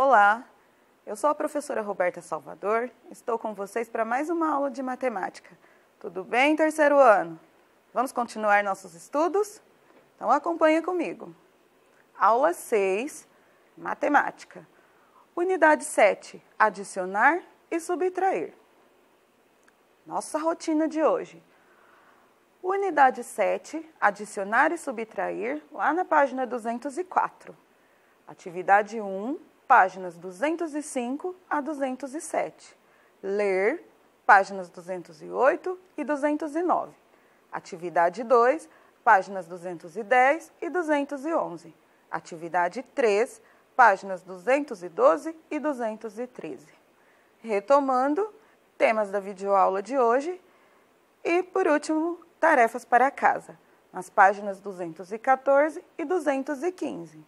Olá, eu sou a professora Roberta Salvador, estou com vocês para mais uma aula de matemática. Tudo bem, terceiro ano? Vamos continuar nossos estudos? Então acompanha comigo. Aula 6, matemática. Unidade 7, adicionar e subtrair. Nossa rotina de hoje. Unidade 7, adicionar e subtrair, lá na página 204. Atividade 1, páginas 205 a 207. Ler, páginas 208 e 209. Atividade 2, páginas 210 e 211. Atividade 3, páginas 212 e 213. Retomando, temas da videoaula de hoje e, por último, tarefas para casa, nas páginas 214 e 215.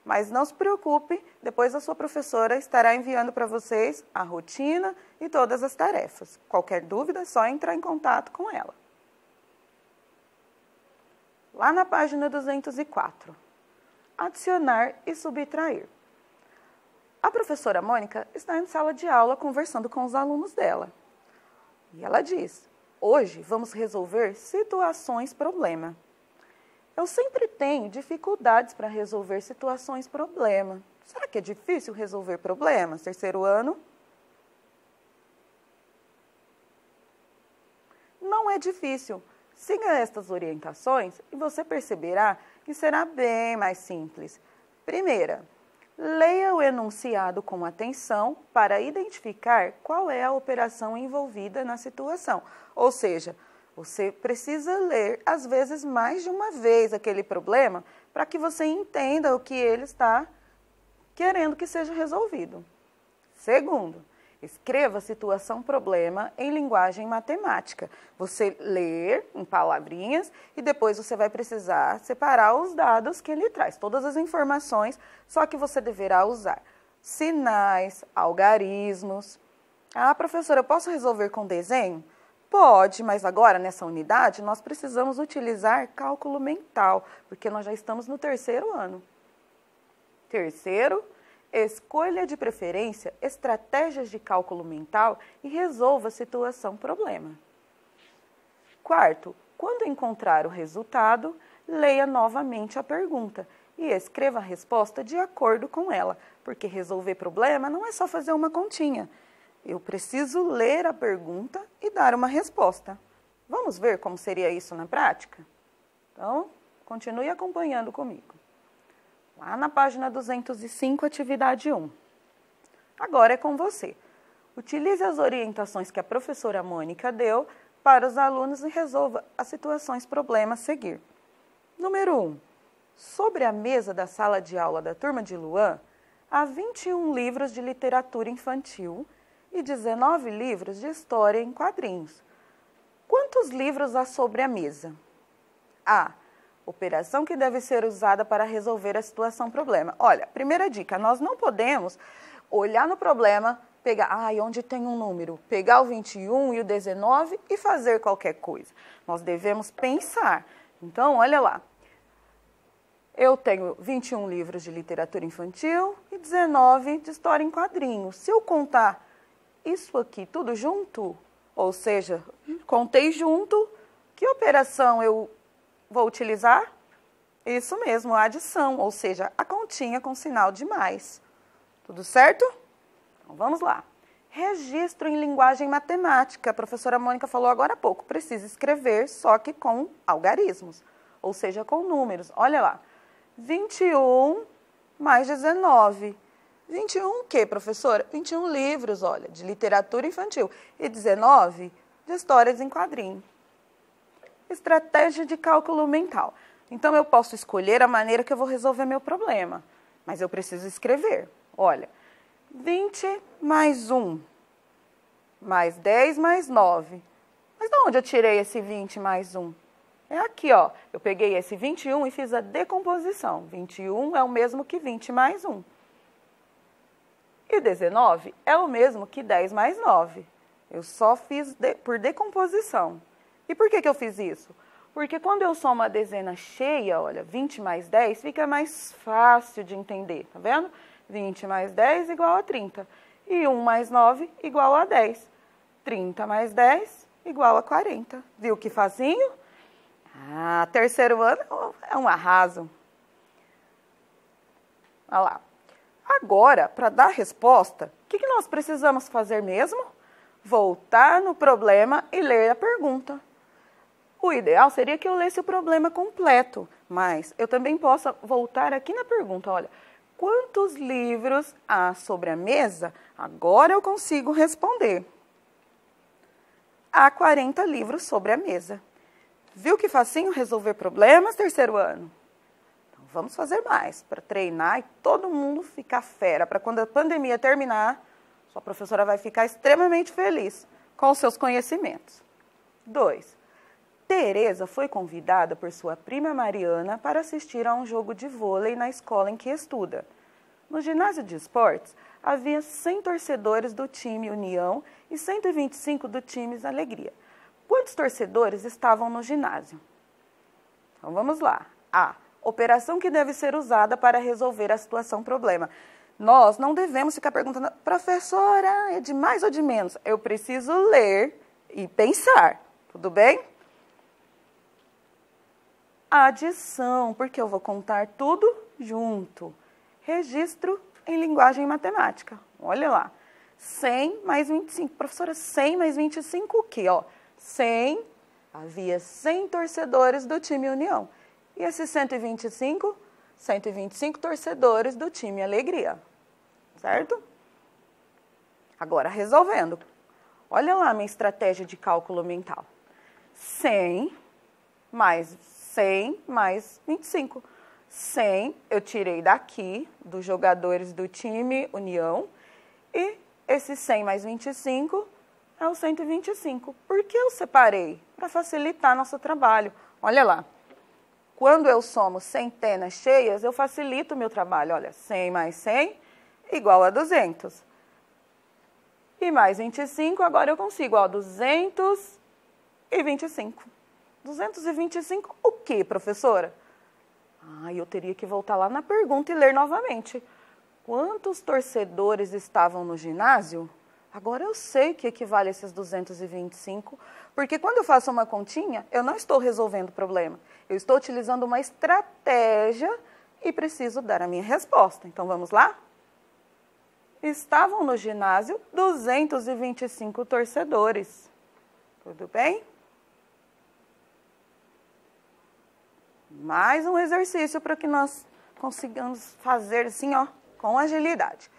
Mas não se preocupe, depois a sua professora estará enviando para vocês a rotina e todas as tarefas. Qualquer dúvida é só entrar em contato com ela. Lá na página 204, adicionar e subtrair. A professora Mônica está em sala de aula conversando com os alunos dela. E ela diz: hoje vamos resolver situações-problema. Eu sempre tenho dificuldades para resolver situações-problema. Será que é difícil resolver problemas, terceiro ano? Não é difícil. Siga estas orientações e você perceberá que será bem mais simples. Primeira, leia o enunciado com atenção para identificar qual é a operação envolvida na situação. Ou seja, você precisa ler, às vezes, mais de uma vez aquele problema para que você entenda o que ele está querendo que seja resolvido. Segundo, escreva a situação-problema em linguagem matemática. Você lê em palavrinhas e depois você vai precisar separar os dados que ele traz, todas as informações, só que você deverá usar sinais, algarismos. Ah, professora, eu posso resolver com desenho? Pode, mas agora, nessa unidade, nós precisamos utilizar cálculo mental, porque nós já estamos no terceiro ano. Terceiro, escolha de preferência estratégias de cálculo mental e resolva a situação-problema. Quarto, quando encontrar o resultado, leia novamente a pergunta e escreva a resposta de acordo com ela, porque resolver problema não é só fazer uma continha. Eu preciso ler a pergunta e dar uma resposta. Vamos ver como seria isso na prática? Então, continue acompanhando comigo. Lá na página 205, atividade 1. Agora é com você. Utilize as orientações que a professora Mônica deu para os alunos e resolva as situações-problema a seguir. Número 1. Sobre a mesa da sala de aula da turma de Luan, há 21 livros de literatura infantil e 19 livros de história em quadrinhos. Quantos livros há sobre a mesa? A. Operação que deve ser usada para resolver a situação-problema. Olha, primeira dica, nós não podemos olhar no problema, pegar, onde tem um número, pegar o 21 e o 19 e fazer qualquer coisa. Nós devemos pensar. Então, olha lá. Eu tenho 21 livros de literatura infantil e 19 de história em quadrinhos. Se eu contar isso aqui tudo junto, ou seja, contei junto, que operação eu vou utilizar? Isso mesmo, a adição, ou seja, a continha com sinal de mais. Tudo certo? Então vamos lá. Registro em linguagem matemática. A professora Mônica falou agora há pouco, precisa escrever, só que com algarismos, ou seja, com números. Olha lá, 21 mais 19. 21 o quê, professora? 21 livros, olha, de literatura infantil e 19 de histórias em quadrinho. Estratégia de cálculo mental. Então, eu posso escolher a maneira que eu vou resolver meu problema, mas eu preciso escrever. Olha, 20 mais 1, mais 10 mais 9. Mas de onde eu tirei esse 20 mais 1? É aqui, ó. Eu peguei esse 21 e fiz a decomposição. 21 é o mesmo que 20 mais 1. E 19 é o mesmo que 10 mais 9. Eu só fiz por decomposição. E por que eu fiz isso? Porque quando eu somo a dezena cheia, olha, 20 mais 10, fica mais fácil de entender, tá vendo? 20 mais 10 igual a 30. E 1 mais 9 igual a 10. 30 mais 10 igual a 40. Viu que facinho? Ah, terceiro ano é um arraso. Olha lá. Agora, para dar a resposta, o que nós precisamos fazer mesmo? Voltar no problema e ler a pergunta. O ideal seria que eu lesse o problema completo, mas eu também posso voltar aqui na pergunta. Olha, quantos livros há sobre a mesa? Agora eu consigo responder. Há 40 livros sobre a mesa. Viu que facinho resolver problemas, terceiro ano? Então, vamos fazer mais para treinar e todo mundo ficar fera. Para quando a pandemia terminar, sua professora vai ficar extremamente feliz com os seus conhecimentos. 2. Tereza foi convidada por sua prima Mariana para assistir a um jogo de vôlei na escola em que estuda. No ginásio de esportes, havia 100 torcedores do time União e 125 do time Alegria. Quantos torcedores estavam no ginásio? Então vamos lá. A. Operação que deve ser usada para resolver a situação problema. Nós não devemos ficar perguntando, professora, é de mais ou de menos? Eu preciso ler e pensar, tudo bem? Adição, porque eu vou contar tudo junto. Registro em linguagem matemática. Olha lá. 100 mais 25. Professora, 100 mais 25 o quê? Ó, 100, havia 100 torcedores do time União. E esses 125? 125 torcedores do time Alegria. Certo? Agora, resolvendo. Olha lá a minha estratégia de cálculo mental. 100 mais 25. 100 eu tirei daqui, dos jogadores do time União, e esse 100 mais 25 é o 125. Por que eu separei? Para facilitar nosso trabalho. Olha lá, quando eu somo centenas cheias, eu facilito o meu trabalho. Olha, 100 mais 100 igual a 200. E mais 25, agora eu consigo, ó, 225. 225 o quê, professora? Ah, eu teria que voltar lá na pergunta e ler novamente. Quantos torcedores estavam no ginásio? Agora eu sei que equivale a esses 225, porque quando eu faço uma continha, eu não estou resolvendo o problema. Eu estou utilizando uma estratégia e preciso dar a minha resposta. Então, vamos lá? Estavam no ginásio 225 torcedores. Tudo bem? Mais um exercício para que nós consigamos fazer assim, ó, com agilidade.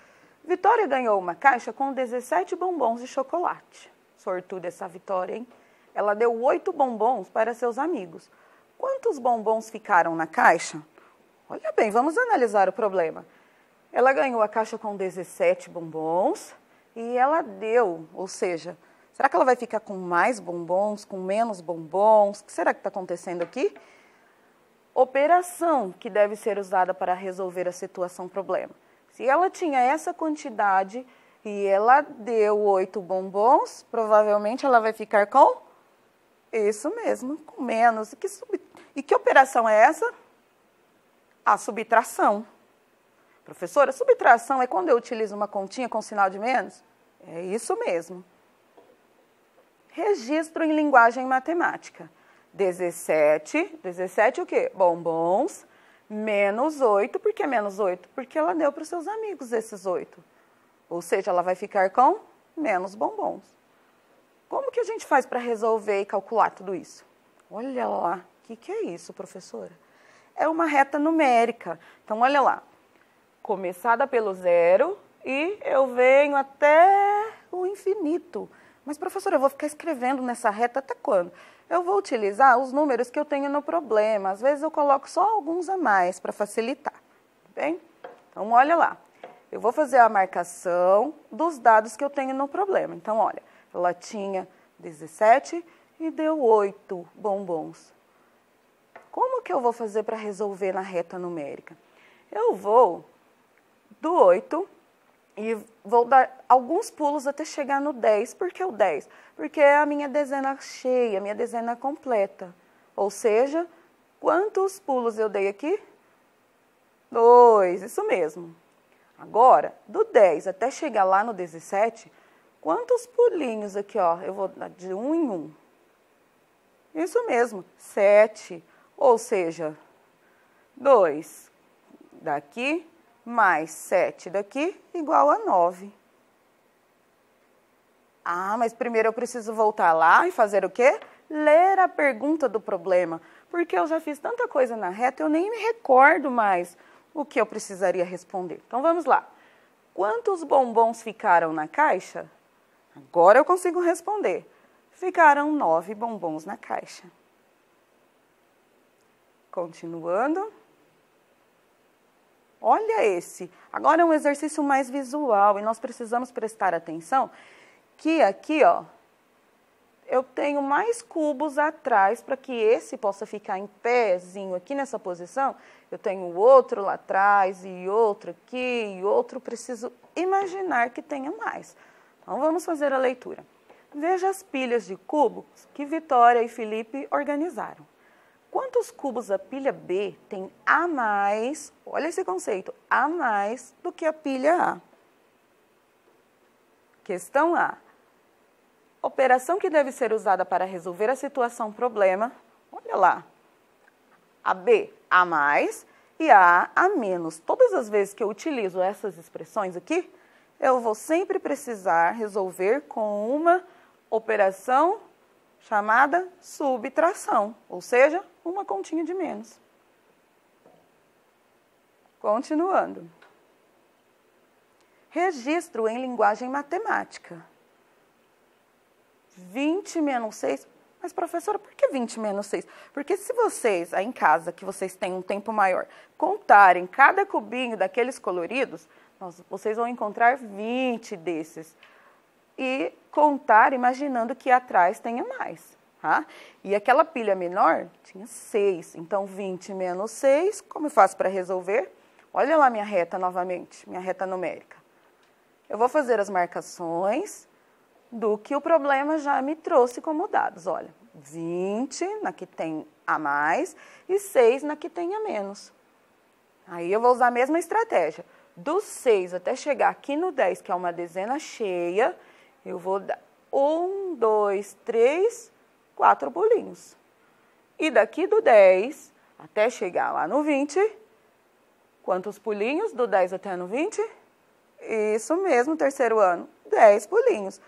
Vitória ganhou uma caixa com 17 bombons de chocolate. Sortuda essa Vitória, hein? Ela deu 8 bombons para seus amigos. Quantos bombons ficaram na caixa? Olha bem, vamos analisar o problema. Ela ganhou a caixa com 17 bombons e ela deu, ou seja, será que ela vai ficar com mais bombons, com menos bombons? O que será que está acontecendo aqui? Operação que deve ser usada para resolver a situação problema. Se ela tinha essa quantidade e ela deu 8 bombons, provavelmente ela vai ficar com isso mesmo, com menos. E que operação é essa? A subtração. Professora, subtração é quando eu utilizo uma continha com sinal de menos? É isso mesmo. Registro em linguagem matemática. 17 o quê? Bombons, menos 8. Por que menos 8? Porque ela deu para os seus amigos esses 8. Ou seja, ela vai ficar com menos bombons. Como que a gente faz para resolver e calcular tudo isso? Olha lá, o que é isso, professora? É uma reta numérica. Então, olha lá. Começada pelo zero e eu venho até o infinito. Mas, professora, eu vou ficar escrevendo nessa reta até quando? Eu vou utilizar os números que eu tenho no problema. Às vezes eu coloco só alguns a mais para facilitar. Bem? Então, olha lá. Eu vou fazer a marcação dos dados que eu tenho no problema. Então, olha, ela tinha 17 e deu 8 bombons. Como que eu vou fazer para resolver na reta numérica? Eu vou do 8 e vou dar alguns pulos até chegar no 10. Por que o 10? Porque é a minha dezena cheia, a minha dezena completa. Ou seja, quantos pulos eu dei aqui? 2, isso mesmo. Agora, do 10 até chegar lá no 17, quantos pulinhos aqui, ó? Eu vou dar de 1 em 1. Isso mesmo, 7. Ou seja, 2 daqui mais 7 daqui igual a 9. Ah, mas primeiro eu preciso voltar lá e fazer o quê? Ler a pergunta do problema. Porque eu já fiz tanta coisa na reta, eu nem me recordo mais o que eu precisaria responder. Então, vamos lá. Quantos bombons ficaram na caixa? Agora eu consigo responder. Ficaram 9 bombons na caixa. Continuando. Olha esse. Agora é um exercício mais visual e nós precisamos prestar atenção que aqui, ó, eu tenho mais cubos atrás para que esse possa ficar em pézinho aqui nessa posição. Eu tenho outro lá atrás e outro aqui e outro. Preciso imaginar que tenha mais. Então, vamos fazer a leitura. Veja as pilhas de cubos que Vitória e Felipe organizaram. Quantos cubos a pilha B tem a mais, olha esse conceito, a mais do que a pilha A? Questão A. Operação que deve ser usada para resolver a situação problema, olha lá, a B, a mais, e a A, a menos. Todas as vezes que eu utilizo essas expressões aqui, eu vou sempre precisar resolver com uma operação chamada subtração, ou seja, uma continha de menos. Continuando. Registro em linguagem matemática. 20 menos 6. Mas, professora, por que 20 menos 6? Porque se vocês, aí em casa, que vocês têm um tempo maior, contarem cada cubinho daqueles coloridos, vocês vão encontrar 20 desses. E contar imaginando que atrás tenha mais. Tá? E aquela pilha menor tinha 6. Então, 20 menos 6, como eu faço para resolver? Olha lá minha reta novamente, minha reta numérica. Eu vou fazer as marcações do que o problema já me trouxe como dados. Olha, 20 na que tem a mais e 6 na que tem a menos. Aí eu vou usar a mesma estratégia. Do 6 até chegar aqui no 10, que é uma dezena cheia, eu vou dar 1, 2, 3, 4 pulinhos. E daqui do 10 até chegar lá no 20, quantos pulinhos do 10 até no 20? Isso mesmo, terceiro ano, 10 pulinhos.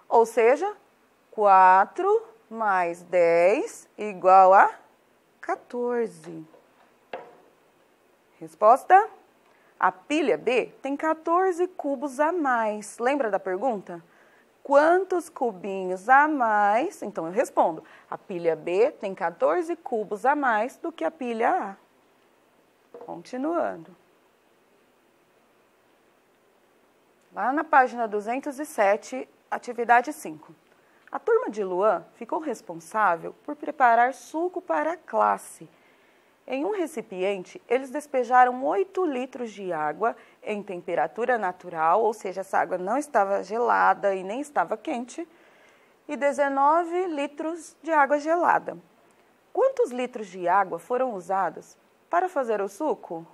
Ou seja, 4 mais 10 igual a 14. Resposta? A pilha B tem 14 cubos a mais. Lembra da pergunta? Quantos cubinhos a mais? Então, eu respondo. A pilha B tem 14 cubos a mais do que a pilha A. Continuando. Lá na página 207, atividade 5. A turma de Luan ficou responsável por preparar suco para a classe. Em um recipiente, eles despejaram 8 litros de água em temperatura natural, ou seja, essa água não estava gelada e nem estava quente, e 19 litros de água gelada. Quantos litros de água foram usados para fazer o suco?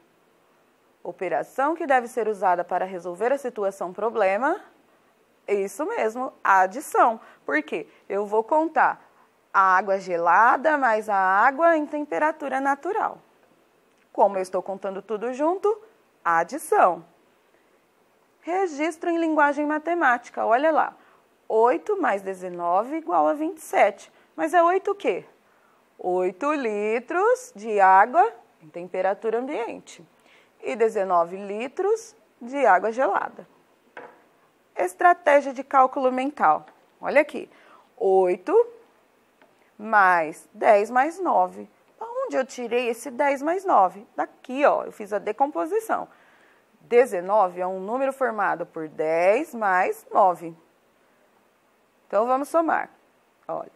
Operação que deve ser usada para resolver a situação problema. Isso mesmo, a adição. Por quê? Eu vou contar a água gelada mais a água em temperatura natural. Como eu estou contando tudo junto, a adição. Registro em linguagem matemática, olha lá. 8 mais 19 igual a 27. Mas é 8 o quê? 8 litros de água em temperatura ambiente. E 19 litros de água gelada. Estratégia de cálculo mental. Olha aqui. 8 mais 10 mais 9. Onde eu tirei esse 10 mais 9? Daqui, ó, eu fiz a decomposição. 19 é um número formado por 10 mais 9. Então, vamos somar. Olha,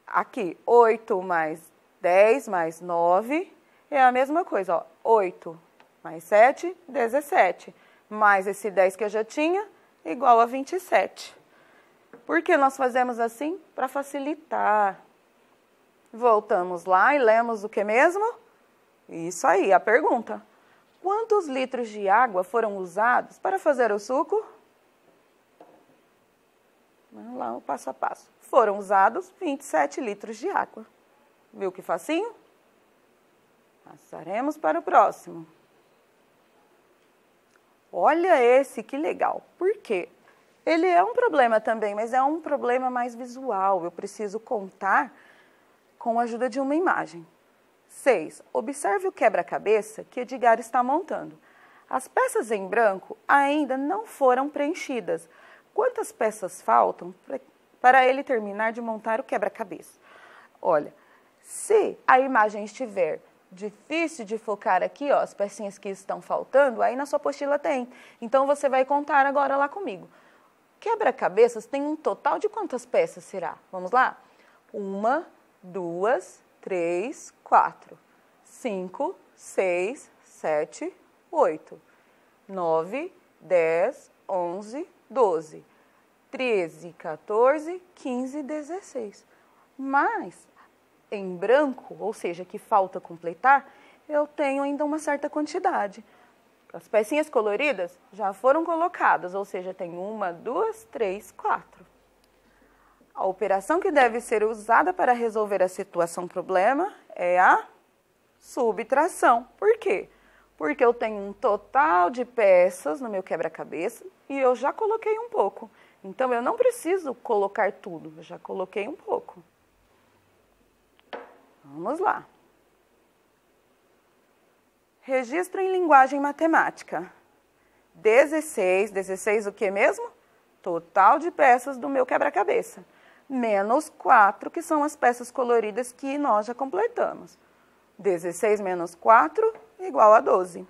aqui, 8 mais 10 mais 9 é a mesma coisa, ó. 8 mais 7, 17. Mais esse 10 que eu já tinha, igual a 27. Por que nós fazemos assim? Para facilitar. Voltamos lá e lemos o que mesmo? Isso aí, a pergunta. Quantos litros de água foram usados para fazer o suco? Vamos lá, o passo a passo. Foram usados 27 litros de água. Viu que facinho? Passaremos para o próximo. Olha esse, que legal. Por quê? Ele é um problema também, mas é um problema mais visual. Eu preciso contar com a ajuda de uma imagem. 6. Observe o quebra-cabeça que Edgar está montando. As peças em branco ainda não foram preenchidas. Quantas peças faltam para ele terminar de montar o quebra-cabeça? Olha, se a imagem estiver difícil de focar aqui, ó, as pecinhas que estão faltando, aí na sua apostila tem. Então, você vai contar agora lá comigo. Quebra-cabeças tem um total de quantas peças será? Vamos lá? 1, 2, 3, 4, 5, 6, 7, 8, 9, 10, 11, 12, 13, 14, 15, 16. Mas, em branco, ou seja, que falta completar, eu tenho ainda uma certa quantidade. As pecinhas coloridas já foram colocadas, ou seja, tem 1, 2, 3, 4. A operação que deve ser usada para resolver a situação problema é a subtração. Por quê? Porque eu tenho um total de peças no meu quebra-cabeça e eu já coloquei um pouco. Então, eu não preciso colocar tudo, eu já coloquei um pouco. Vamos lá. Registro em linguagem matemática. 16 o que mesmo? Total de peças do meu quebra-cabeça. Menos 4, que são as peças coloridas que nós já completamos. 16 menos 4 igual a 12.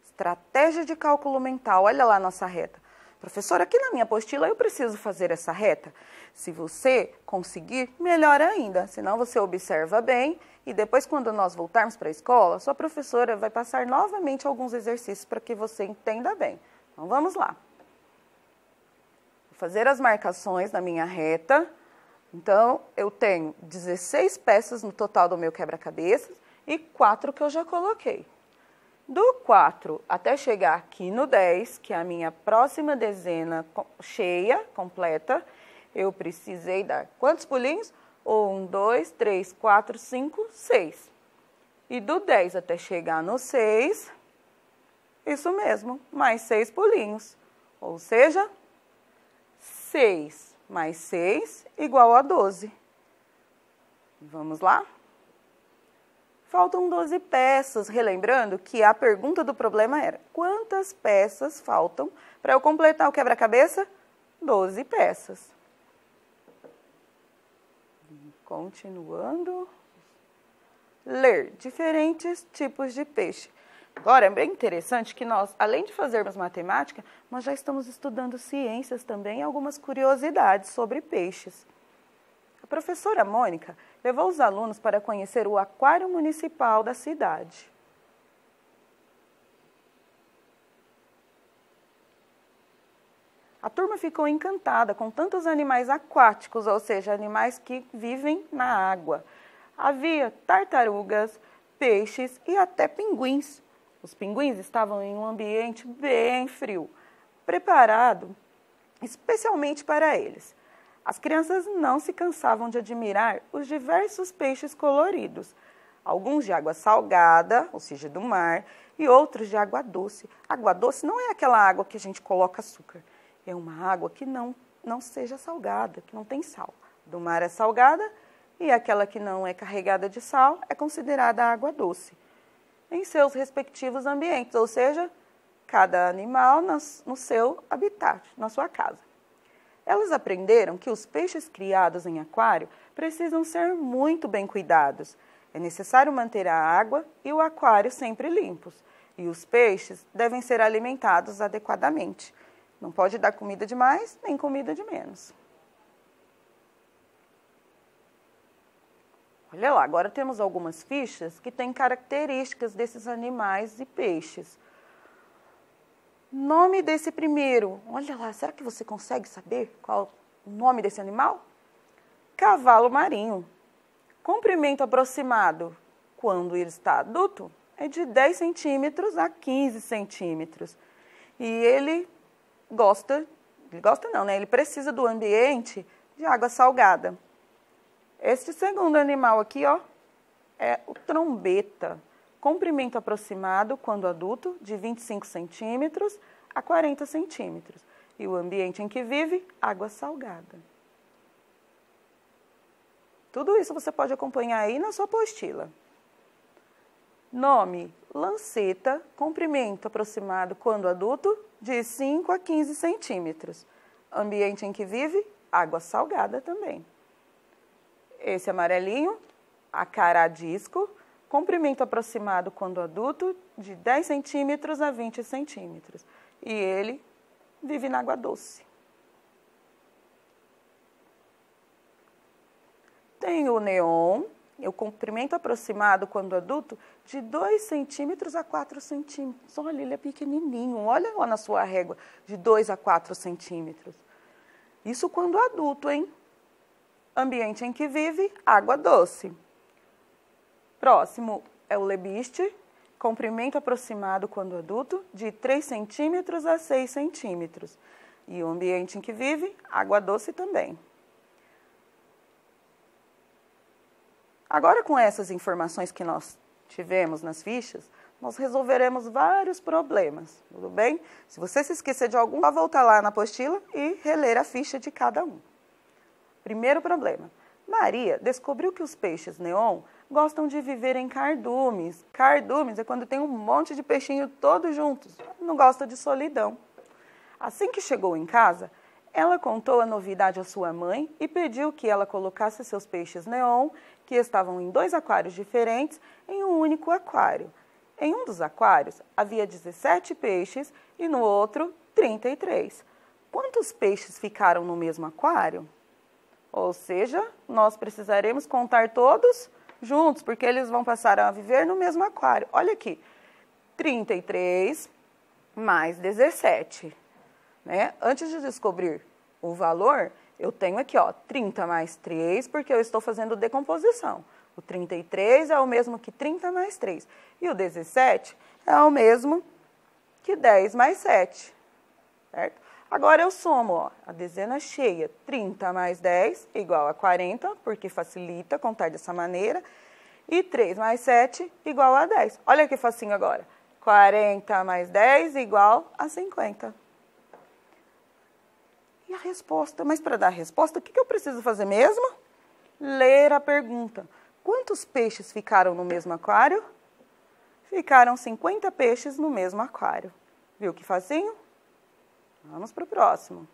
Estratégia de cálculo mental. Olha lá a nossa reta. Professora, aqui na minha apostila eu preciso fazer essa reta? Se você conseguir, melhor ainda. Senão você observa bem e depois, quando nós voltarmos para a escola, sua professora vai passar novamente alguns exercícios para que você entenda bem. Então, vamos lá. Vou fazer as marcações na minha reta. Então, eu tenho 16 peças no total do meu quebra-cabeças e 4 que eu já coloquei. Do 4 até chegar aqui no 10, que é a minha próxima dezena cheia, completa, eu precisei dar quantos pulinhos? 1, 2, 3, 4, 5, 6. E do 10 até chegar no 6, isso mesmo, mais 6 pulinhos. Ou seja, 6 mais 6 igual a 12. Vamos lá? Faltam 12 peças, relembrando que a pergunta do problema era: quantas peças faltam para eu completar o quebra-cabeça? 12 peças. Continuando. Ler diferentes tipos de peixe. Agora, é bem interessante que nós, além de fazermos matemática, nós já estamos estudando ciências também e algumas curiosidades sobre peixes. A professora Mônica levou os alunos para conhecer o aquário municipal da cidade. A turma ficou encantada com tantos animais aquáticos, ou seja, animais que vivem na água. Havia tartarugas, peixes e até pinguins. Os pinguins estavam em um ambiente bem frio, preparado especialmente para eles. As crianças não se cansavam de admirar os diversos peixes coloridos, alguns de água salgada, ou seja, do mar, e outros de água doce. Água doce não é aquela água que a gente coloca açúcar, é uma água que não seja salgada, que não tem sal. Do mar é salgada e aquela que não é carregada de sal é considerada água doce, em seus respectivos ambientes, ou seja, cada animal no seu habitat, na sua casa. Elas aprenderam que os peixes criados em aquário precisam ser muito bem cuidados. É necessário manter a água e o aquário sempre limpos. E os peixes devem ser alimentados adequadamente. Não pode dar comida de mais, nem comida de menos. Olha lá, agora temos algumas fichas que têm características desses animais e peixes. Nome desse primeiro. Olha lá, será que você consegue saber qual o nome desse animal? Cavalo marinho. Comprimento aproximado quando ele está adulto é de 10 centímetros a 15 centímetros. E ele não, né? Ele precisa do ambiente de água salgada. Este segundo animal aqui, ó, é o trombeta. Comprimento aproximado, quando adulto, de 25 centímetros a 40 centímetros. E o ambiente em que vive, água salgada. Tudo isso você pode acompanhar aí na sua apostila. Nome, lanceta, comprimento aproximado, quando adulto, de 5 a 15 centímetros. Ambiente em que vive, água salgada também. Esse amarelinho, acaradisco, comprimento aproximado, quando adulto, de 10 centímetros a 20 centímetros. E ele vive na água doce. Tem o neon, o comprimento aproximado, quando adulto, de 2 centímetros a 4 centímetros. Olha, ele é pequenininho. Olha lá na sua régua, de 2 a 4 centímetros. Isso quando adulto, hein? Ambiente em que vive, água doce. Próximo é o lebiste, comprimento aproximado, quando adulto, de 3 centímetros a 6 centímetros. E o ambiente em que vive, água doce também. Agora, com essas informações que nós tivemos nas fichas, nós resolveremos vários problemas, tudo bem? Se você se esquecer de algum, vai voltar lá na apostila e reler a ficha de cada um. Primeiro problema. Maria descobriu que os peixes neon gostam de viver em cardumes. Cardumes é quando tem um monte de peixinho todos juntos. Não gosta de solidão. Assim que chegou em casa, ela contou a novidade à sua mãe e pediu que ela colocasse seus peixes neon, que estavam em 2 aquários diferentes, em um único aquário. Em um dos aquários havia 17 peixes e no outro 33. Quantos peixes ficaram no mesmo aquário? Ou seja, nós precisaremos contar todos juntos, porque eles vão passar a viver no mesmo aquário. Olha aqui, 33 mais 17. Né? Antes de descobrir o valor, eu tenho aqui, ó, 30 mais 3, porque eu estou fazendo decomposição. O 33 é o mesmo que 30 mais 3. E o 17 é o mesmo que 10 mais 7. Certo? Agora eu somo, ó, a dezena cheia, 30 mais 10 igual a 40, porque facilita contar dessa maneira. E 3 mais 7 igual a 10. Olha que facinho agora. 40 mais 10 igual a 50. E a resposta? Mas para dar a resposta, o que eu preciso fazer mesmo? Ler a pergunta. Quantos peixes ficaram no mesmo aquário? Ficaram 50 peixes no mesmo aquário. Viu que facinho? Vamos para o próximo.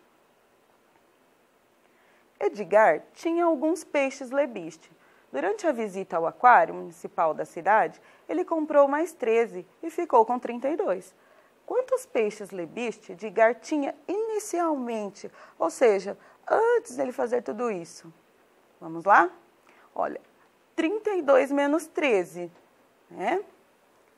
Edgar tinha alguns peixes lebiste. Durante a visita ao aquário municipal da cidade, ele comprou mais 13 e ficou com 32. Quantos peixes lebiste Edgar tinha inicialmente? Ou seja, antes dele fazer tudo isso. Vamos lá? Olha, 32 menos 13. Né?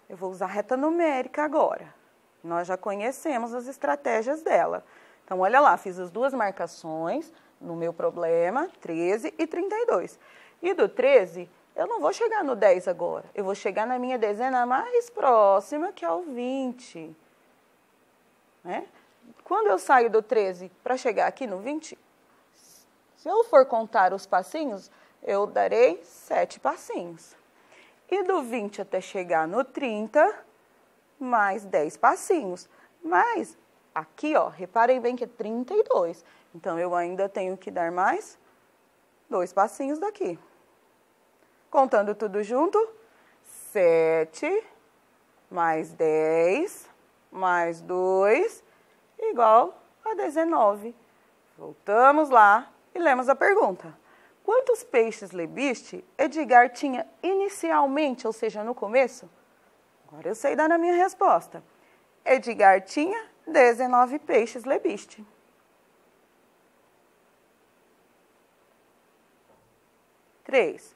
Eu vou usar a reta numérica agora. Nós já conhecemos as estratégias dela. Então, olha lá, fiz as duas marcações no meu problema, 13 e 32. E do 13, eu não vou chegar no 10 agora. Eu vou chegar na minha dezena mais próxima, que é o 20. Né? Quando eu saio do 13 para chegar aqui no 20, se eu for contar os passinhos, eu darei 7 passinhos. E do 20 até chegar no 30... mais 10 passinhos. Mas aqui, ó, reparem bem que é 32. Então, eu ainda tenho que dar mais 2 passinhos daqui. Contando tudo junto, 7 mais 10 mais 2 igual a 19. Voltamos lá e lemos a pergunta. Quantos peixes lebiste Edgar tinha inicialmente, ou seja, no começo? Agora eu sei dar a minha resposta. Edgar tinha 19 peixes lebiste. Três.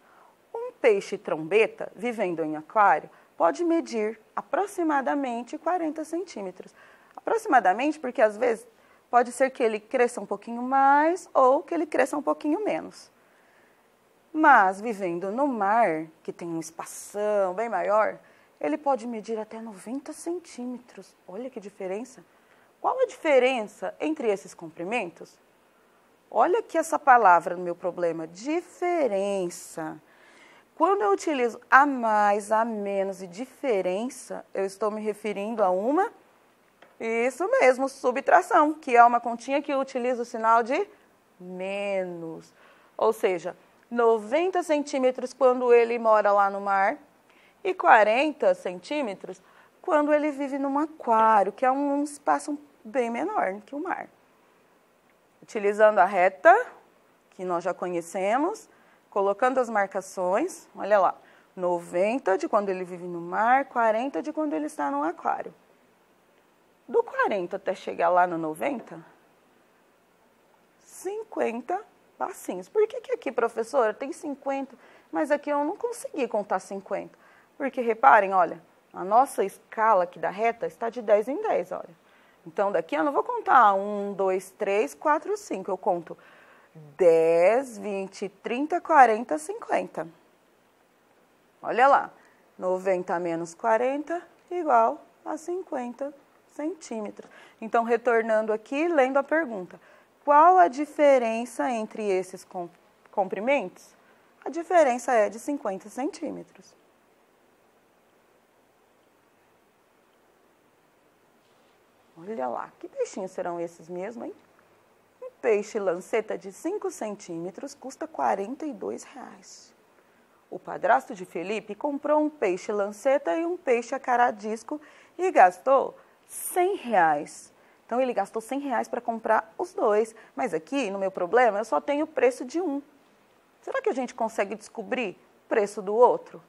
Um peixe trombeta, vivendo em aquário, pode medir aproximadamente 40 centímetros. Aproximadamente porque, às vezes, pode ser que ele cresça um pouquinho mais ou que ele cresça um pouquinho menos. Mas, vivendo no mar, que tem um espação bem maior, ele pode medir até 90 centímetros. Olha que diferença. Qual a diferença entre esses comprimentos? Olha aqui essa palavra no meu problema, diferença. Quando eu utilizo a mais, a menos e diferença, eu estou me referindo a uma, isso mesmo, subtração, que é uma continha que utiliza o sinal de menos. Ou seja, 90 centímetros quando ele mora lá no mar e 40 centímetros quando ele vive num aquário, que é um espaço bem menor que o mar. Utilizando a reta, que nós já conhecemos, colocando as marcações, olha lá, 90 de quando ele vive no mar, 40 de quando ele está no aquário. Do 40 até chegar lá no 90, 50 passinhos. Por que aqui, professora, tem 50, mas aqui eu não consegui contar 50? Porque, reparem, olha, a nossa escala aqui da reta está de 10 em 10, olha. Então, daqui eu não vou contar 1, 2, 3, 4, 5, eu conto 10, 20, 30, 40, 50. Olha lá, 90 menos 40 igual a 50 centímetros. Então, retornando aqui, lendo a pergunta. Qual a diferença entre esses comprimentos? A diferença é de 50 centímetros. Olha lá, que peixinhos serão esses mesmo, hein? Um peixe lanceta de 5 centímetros custa R$ 42. O padrasto de Felipe comprou um peixe lanceta e um peixe a caradisco e gastou R$ 100. Então, ele gastou R$ 100 para comprar os dois. Mas aqui, no meu problema, eu só tenho o preço de um. Será que a gente consegue descobrir o preço do outro?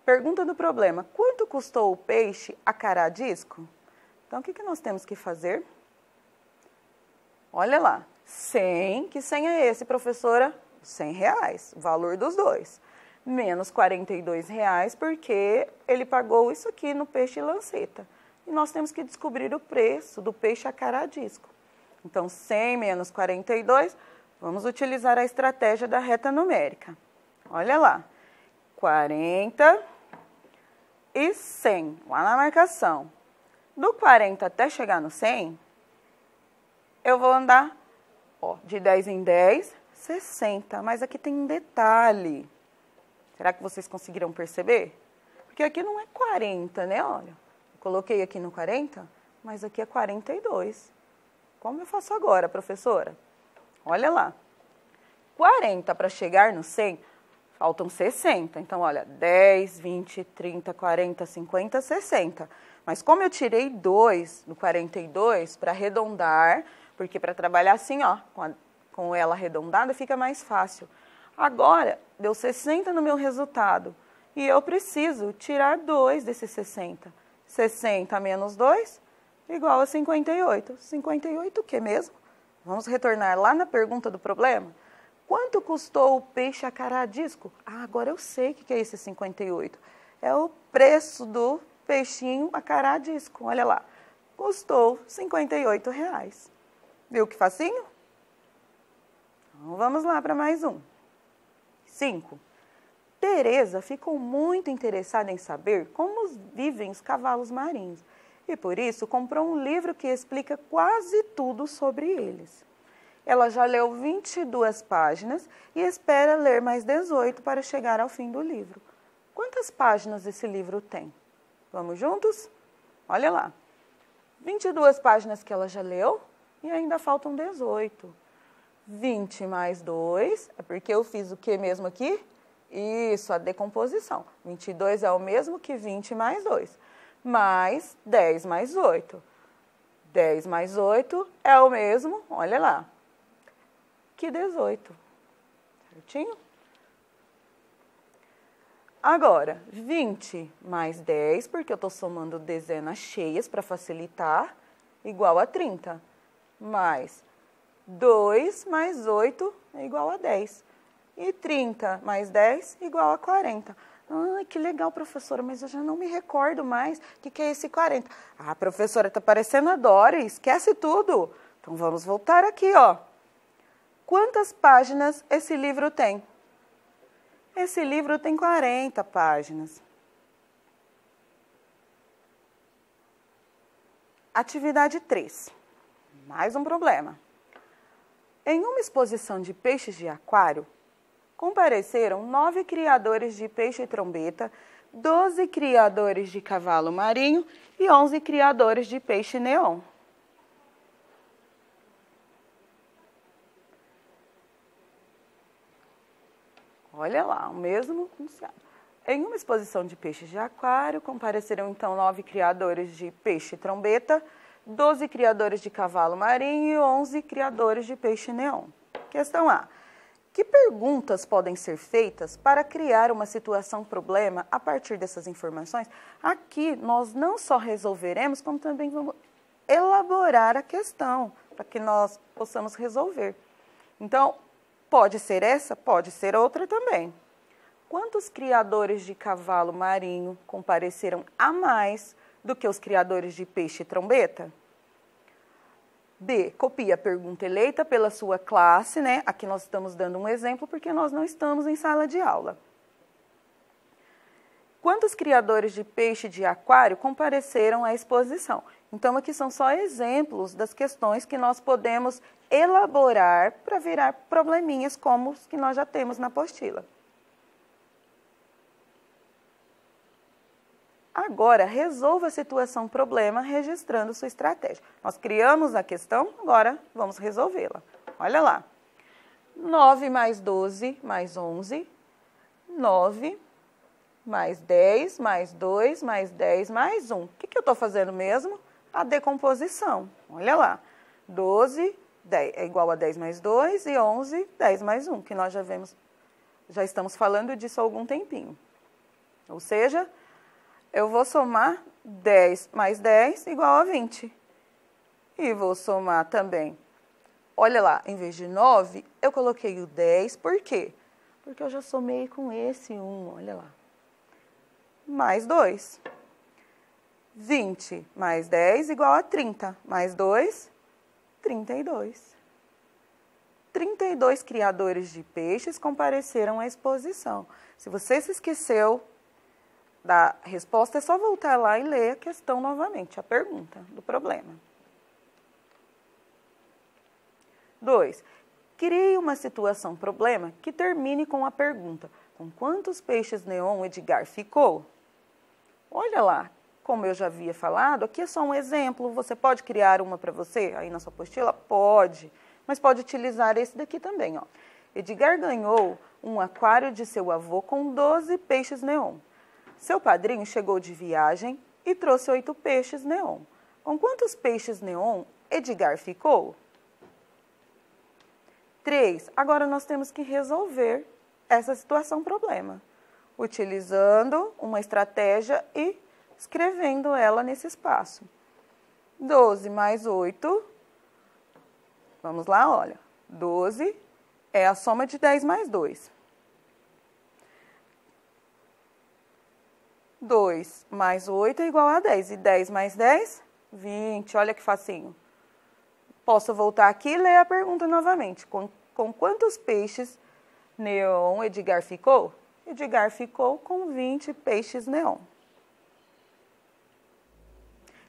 Pergunta do problema. Quanto custou o peixe a caradisco? Então, o que nós temos que fazer? Olha lá. 100. Que 100 é esse, professora? R$ 100. O valor dos dois. Menos R$ 42, porque ele pagou isso aqui no peixe lanceta. E nós temos que descobrir o preço do peixe a caradisco. Então, 100 menos 42, vamos utilizar a estratégia da reta numérica. Olha lá, 40 e 100, lá na marcação. Do 40 até chegar no 100, eu vou andar de 10 em 10, 60. Mas aqui tem um detalhe. Será que vocês conseguiram perceber? Porque aqui não é 40, né? Olha. Coloquei aqui no 40, mas aqui é 42. Como eu faço agora, professora? Olha lá. 40 para chegar no 100, faltam 60. Então, olha, 10, 20, 30, 40, 50, 60. Mas como eu tirei 2 no 42 para arredondar, porque para trabalhar assim, ó, com ela arredondada, fica mais fácil. Agora, deu 60 no meu resultado e eu preciso tirar 2 desses 60. 60 menos 2, igual a 58. 58 o que mesmo? Vamos retornar lá na pergunta do problema. Quanto custou o peixe a caradisco? Ah, agora eu sei o que é esse 58. É o preço do peixinho a caradisco. Olha lá, custou R$ 58. Viu que facinho? Então, vamos lá para mais um. 5. Tereza ficou muito interessada em saber como vivem os cavalos marinhos e, por isso, comprou um livro que explica quase tudo sobre eles. Ela já leu 22 páginas e espera ler mais 18 para chegar ao fim do livro. Quantas páginas esse livro tem? Vamos juntos? Olha lá. 22 páginas que ela já leu e ainda faltam 18. 20 mais 2, é porque eu fiz o que mesmo aqui? Isso, a decomposição. 22 é o mesmo que 20 mais 2. Mais 10 mais 8. 10 mais 8 é o mesmo, olha lá, que 18. Certinho? Agora, 20 mais 10, porque eu estou somando dezenas cheias para facilitar, igual a 30. Mais 2 mais 8 é igual a 10. E 30 mais 10 igual a 40. Ai, que legal, professora, mas eu já não me recordo mais o que é esse 40. Ah, professora, está parecendo a Dory, esquece tudo. Então, vamos voltar aqui, ó. Quantas páginas esse livro tem? Esse livro tem 40 páginas. Atividade 3. Mais um problema. Em uma exposição de peixes de aquário, compareceram 9 criadores de peixe-trombeta, 12 criadores de cavalo marinho e 11 criadores de peixe-neon. Olha lá, o mesmo enunciado. Em uma exposição de peixes de aquário, compareceram então 9 criadores de peixe-trombeta, 12 criadores de cavalo marinho e 11 criadores de peixe-neon. Questão A. Que perguntas podem ser feitas para criar uma situação-problema a partir dessas informações? Aqui nós não só resolveremos, como também vamos elaborar a questão para que nós possamos resolver. Então, pode ser essa, pode ser outra também. Quantos criadores de cavalo marinho compareceram a mais do que os criadores de peixe-trombeta? B. Copie a pergunta eleita pela sua classe, né? Aqui nós estamos dando um exemplo porque nós não estamos em sala de aula. Quantos criadores de peixe de aquário compareceram à exposição? Então, aqui são só exemplos das questões que nós podemos elaborar para virar probleminhas como os que nós já temos na apostila. Agora, resolva a situação-problema registrando sua estratégia. Nós criamos a questão, agora vamos resolvê-la. Olha lá. 9 mais 12 mais 11, 9 mais 10 mais 2 mais 10 mais 1. O que eu estou fazendo mesmo? A decomposição. Olha lá. 12 10, é igual a 10 mais 2 e 11, 10 mais 1, que nós já estamos falando disso há algum tempinho. Ou seja, eu vou somar 10 mais 10 igual a 20. E vou somar também, olha lá, em vez de 9, eu coloquei o 10, por quê? Porque eu já somei com esse 1, olha lá. Mais 2. 20 mais 10 igual a 30. Mais 2, 32. 32 criadores de peixes compareceram à exposição. Se você se esqueceu da resposta, é só voltar lá e ler a questão novamente, a pergunta do problema. 2. Crie uma situação-problema que termine com a pergunta: com quantos peixes neon Edgar ficou? Olha lá, como eu já havia falado, aqui é só um exemplo. Você pode criar uma para você aí na sua apostila? Pode, mas pode utilizar esse daqui também. Ó. Edgar ganhou um aquário de seu avô com 12 peixes neon. Seu padrinho chegou de viagem e trouxe 8 peixes neon. Com quantos peixes neon Edgar ficou? 3. Agora nós temos que resolver essa situação-problema, utilizando uma estratégia e escrevendo ela nesse espaço. 12 mais 8, vamos lá, olha. 12 é a soma de 10 mais 2. 2 mais 8 é igual a 10. E 10 mais 10? 20. Olha que facinho. Posso voltar aqui e ler a pergunta novamente. Com quantos peixes neon Edgar ficou? Edgar ficou com 20 peixes neon.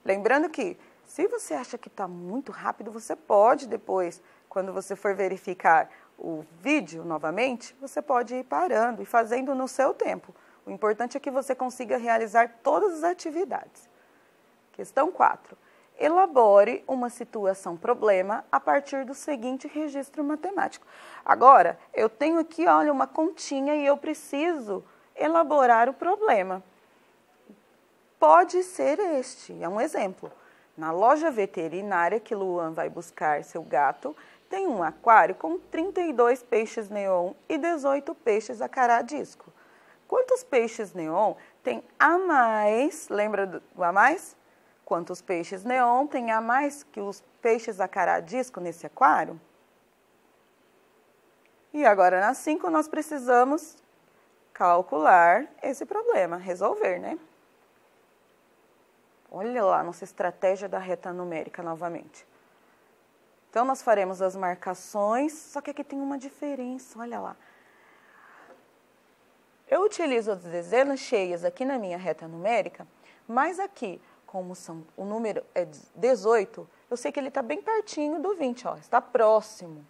Lembrando que, se você acha que está muito rápido, você pode depois, quando você for verificar o vídeo novamente, você pode ir parando e fazendo no seu tempo. O importante é que você consiga realizar todas as atividades. Questão 4. Elabore uma situação-problema a partir do seguinte registro matemático. Agora, eu tenho aqui, olha, uma continha e eu preciso elaborar o problema. Pode ser este, é um exemplo. Na loja veterinária que Luan vai buscar seu gato, tem um aquário com 32 peixes neon e 18 peixes acará-disco. Quantos peixes neon tem a mais? Lembra do a mais? Quantos peixes neon tem a mais que os peixes acará-disco nesse aquário? E agora, na 5, nós precisamos calcular esse problema, resolver, né? Olha lá, nossa estratégia da reta numérica novamente. Então, nós faremos as marcações, só que aqui tem uma diferença, olha lá. Eu utilizo as dezenas cheias aqui na minha reta numérica, mas aqui, como o número é 18, eu sei que ele está bem pertinho do 20, ó, está próximo.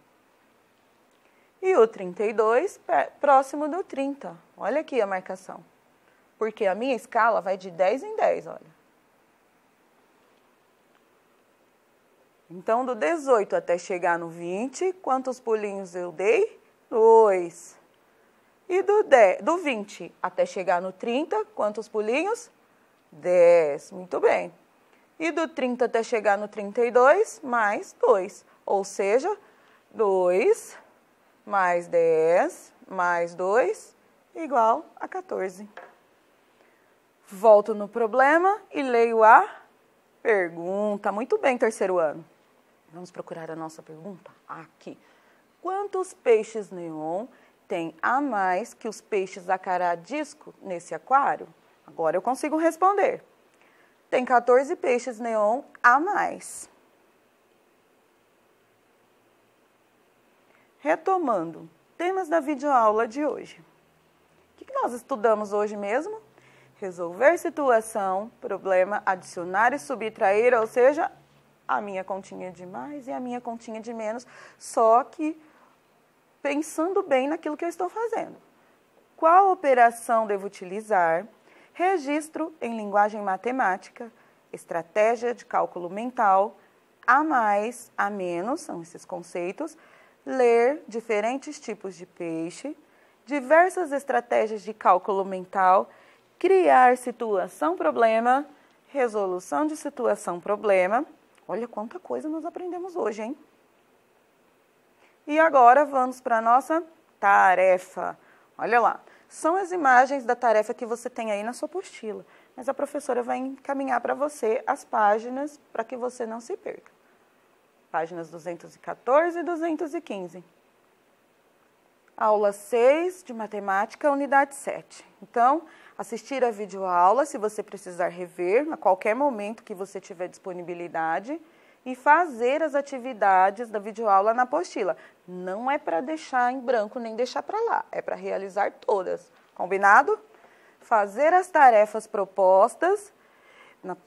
E o 32, próximo do 30. Olha aqui a marcação. Porque a minha escala vai de 10 em 10, olha. Então, do 18 até chegar no 20, quantos pulinhos eu dei? 2. E do 20 até chegar no 30, quantos pulinhos? 10. Muito bem. E do 30 até chegar no 32, mais 2. Ou seja, 2 mais 10 mais 2 igual a 14. Volto no problema e leio a pergunta. Muito bem, terceiro ano. Vamos procurar a nossa pergunta? Aqui. Quantos peixes neon tem a mais que os peixes acará-disco nesse aquário? Agora eu consigo responder. Tem 14 peixes neon a mais. Retomando, temas da videoaula de hoje. O que nós estudamos hoje mesmo? Resolver situação, problema, adicionar e subtrair, ou seja, a minha continha de mais e a minha continha de menos, só que pensando bem naquilo que eu estou fazendo. Qual operação devo utilizar? Registro em linguagem matemática, estratégia de cálculo mental, a mais, a menos, são esses conceitos, ler diferentes tipos de peixe, diversas estratégias de cálculo mental, criar situação-problema, resolução de situação-problema. Olha quanta coisa nós aprendemos hoje, hein? E agora vamos para a nossa tarefa. Olha lá, são as imagens da tarefa que você tem aí na sua apostila, mas a professora vai encaminhar para você as páginas para que você não se perca. Páginas 214 e 215. Aula 6 de matemática, unidade 7. Então, assistir a videoaula, se você precisar rever, a qualquer momento que você tiver disponibilidade, e fazer as atividades da videoaula na apostila. Não é para deixar em branco nem deixar para lá, é para realizar todas. Combinado? Fazer as tarefas propostas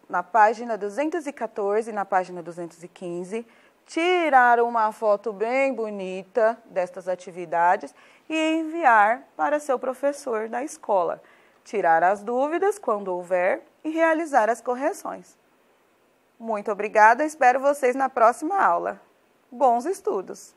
na página 214 e na página 215, tirar uma foto bem bonita destas atividades e enviar para seu professor da escola. Tirar as dúvidas quando houver e realizar as correções. Muito obrigada, espero vocês na próxima aula. Bons estudos!